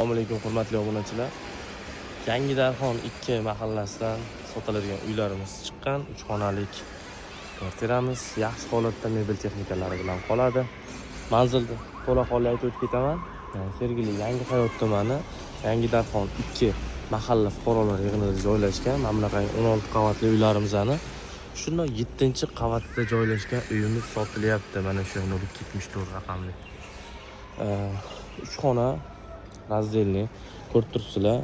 Assalomu alaykum hurmatli obunachilar. Yangi Darxon 2 mahallasidan sotiladigan uylarimiz chiqqan. 3 xonalik kvartiramiz yaxshi holatda mebel texnikalari bilan qoladi. Manzilni to'la holda aytib o'tib ketaman. Sergeli Yangi Hayot tumani Yangi Darxon 2 mahalla fuqarolar yig'inida joylashgan. Mana bunaqangi 16 qavatli uylarimizni shunday 7-qavatda joylashgan uyimiz sotilyapti. Mana shu 074 raqamli. 3 xona razdelli ko'rib turibsizlar.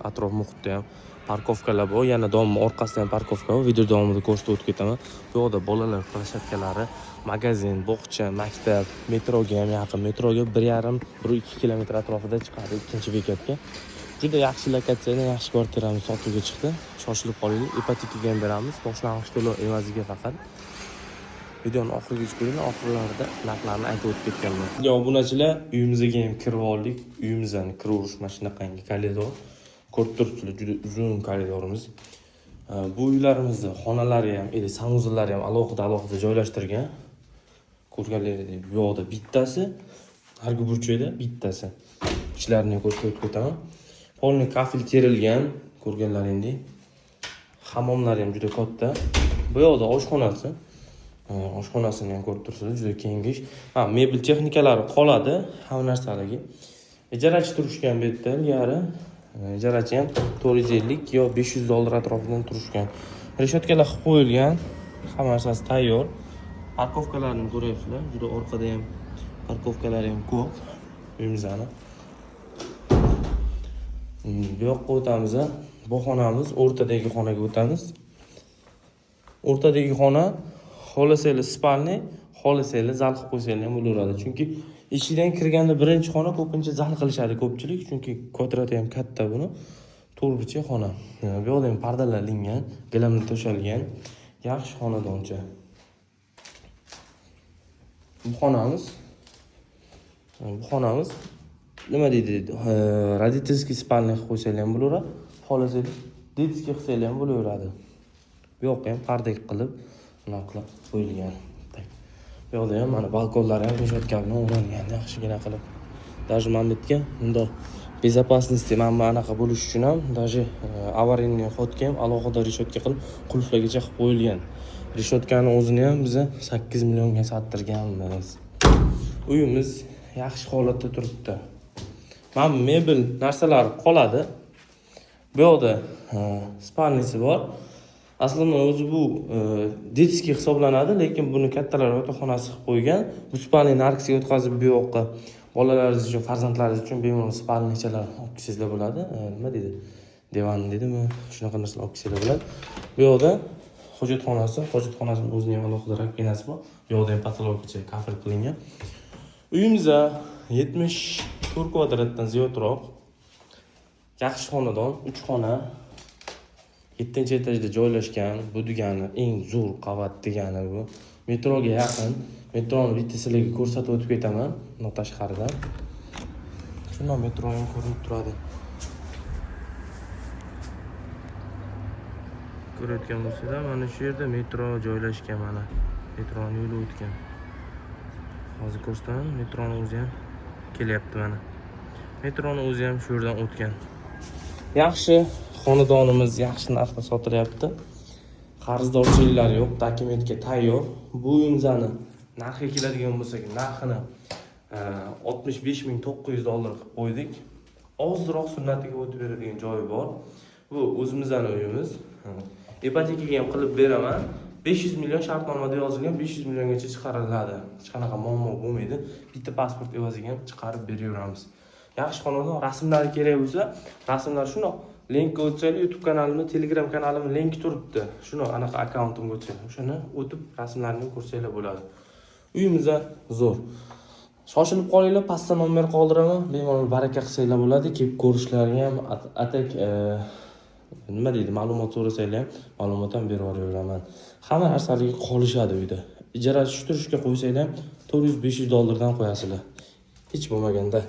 Atrof muhitda ham parkovkalar bor. Yana doim orqasida ham parkovka bor. Video davomida ko'rsatib o'tib ketaman. Bu yoqda bolalar plashadkalari, magazin, bog'cha, maktab, metroga ham yaqin. Metroga 1,5-1,2 kilometr atrofida chiqadi ikkinchi bekatga. Juda yaxshi lokatsiyada yaxshi kvartiramiz sotuvga chiqdi. Shoshilib qolinglar. Ipotekaga ham beramiz. Boshlang'ich to'lov evaziga faqat. Videoni oxirigacha ko'ringlar, oxirlarida narxlarni aytib o'tib ketganman. Yo obunachilar, uyimizga ham kirib oldik. Uyimizdan kiraverish mana shunaqangi koridor. Ko'rib turibsizlar, juda uzun koridorimiz. Bu uylarimizda xonalari ham, sanuzellari ham alohida joylashtirgan. Ko'rganlaringdek, bu yoqda bittasi, hargi burchakda bittasi. Ichlarini ko'rsatib ketaman. Polni kafel terilgan, ko'rganlaringdek. Hammomlari ham juda katta. Bu yoqda oshxonasi. Oshxonasini ham ko'rib turibsizlar, juda keng. Mebel texnikalari qoladi, hamma narsaligi. Ijarachi turishgan bu yerda ilgari. Ijarachi ham 450 yo $500 atrofidan turishgan. Reshotkalar qilib qo'yilgan, hamma narsasi tayyor. Parkovkalarni ko'ryapsizlar, juda orqada ham parkovkalar ham ko'p uyimizni. Bu yoqqa o'tamiz. Bu xonamiz, o'rtadagi xonaga o'tamiz. O'rtadagi xona xolasanglar spalni, xolasanglar zal qilib qo'ysanglar ham bo'laveradi. Chunki ichidan kirganda birinchi xona ko'pincha zal qilishadi ko'pchilik, chunki kvadrati ham katta buni. To'rtburchak xona. Bu yoqda ham pardalar ilingan, gilamlar to'shalgan. Yaxshi xonadoncha. Bu xonamiz nima deydi? Родительский spalni qilib qo'ysanglar ham bo'laveradi. Xolasanglar детский qilsanglar ham bo'laveradi. Bu yoqqa ham parda qilib qilib qo'yilgan. Bu yoqda ham mana balkonlar ham reshotkalarni o'rnagan, yaxshigina qilib. Даже mana bu yerga bundoq безопасности mana anaqa bo'lish uchun ham даже avariyniy xotka ham alohida reshotka qilib qulflargacha qilib qo'yilgan. Reshotkani o'zini ham biz 8 millionga sottirganmiz. Uyimiz yaxshi holatda turibdi. Mana mebel narsalar qoladi. Bu yoqda spalnisi bor. Aslida o'zi bu детский hisoblanadi, lekin buni kattalar yotoqxonasi qilib qo'ygan. Bu spalni narxga o'tkazib bu yoqqa bolalaringiz uchun, farzandlaringiz uchun bemalol spalnichalar olib kelsanglar bo'ladi. Nima deydi? Divan deydimi? Shunaqa narsalar olib kelsanglar bo'ladi. Bu yoqda hojatxonasining o'zining ham alohida rakvinasi bor. Bu yoqda ham patologgacha kafel qilingan. Uyimiz 74 kvadratdan ziyodroq. Yaxshi xonadon, 3 xona. 7-etajda joylashgan. Bu degani eng zo'r qavat degani bu. Metroga yaqin. Metroni bitta sizlarga ko'rsatib o'tib ketaman, tashqaridan. Shunday metro ham ko'rinib turadi. Ko'rayotgan bo'lsanglar, mana shu yerda metro joylashgan mana. Metroning yo'li o'tgan. Hozir ko'rsataman, metroning o'zi ham kelyapti mana. Metroning o'zi ham shu yerdan o'tgan. Yaxshi xonadonimiz yaxshi narxda sotilyapti. Qarzdorchiliklar yo'q, dokumentga tayyor. Bu uyimizni narxiga keladigan bo'lsak, narxini $65,900 qilib qo'ydik. Ozroq sunnatiga o'tib beradigan joyi bor. Bu o'zimizning uyimiz. Ipotekaga ham qilib beraman. 500 million shartnomada yozilgan, 500 milliongacha chiqariladi. Hech qanaqa muammo bo'lmaydi. Bitta pasport evaziga ham chiqarib beraveramiz. Yaxshi xonadon, rasmlari kerak bo'lsa, rasmlar shundoq linkga o'tsanglar, YouTube kanalimda, Telegram kanalimda linki turibdi. Shuni anaqa akkauntimga o'tsanglar, o'shani o'tib rasmlarini ko'rsanglar bo'ladi. Uyimiz zo'r. Shoshilib qolinglar, pastda nomer qoldiraman. Bemalol baraka qilsanglar bo'ladi. Kelib ko'rishlaringiz ham atak nima deydi, ma'lumot so'rasanglar ham ma'lumot ham berib yuboraman. Hamma narsalarga qolishadi uyda. Ijarachi turishga qo'ysanglar ham $400-500 dan qo'yasizlar. Hech bo'lmaganda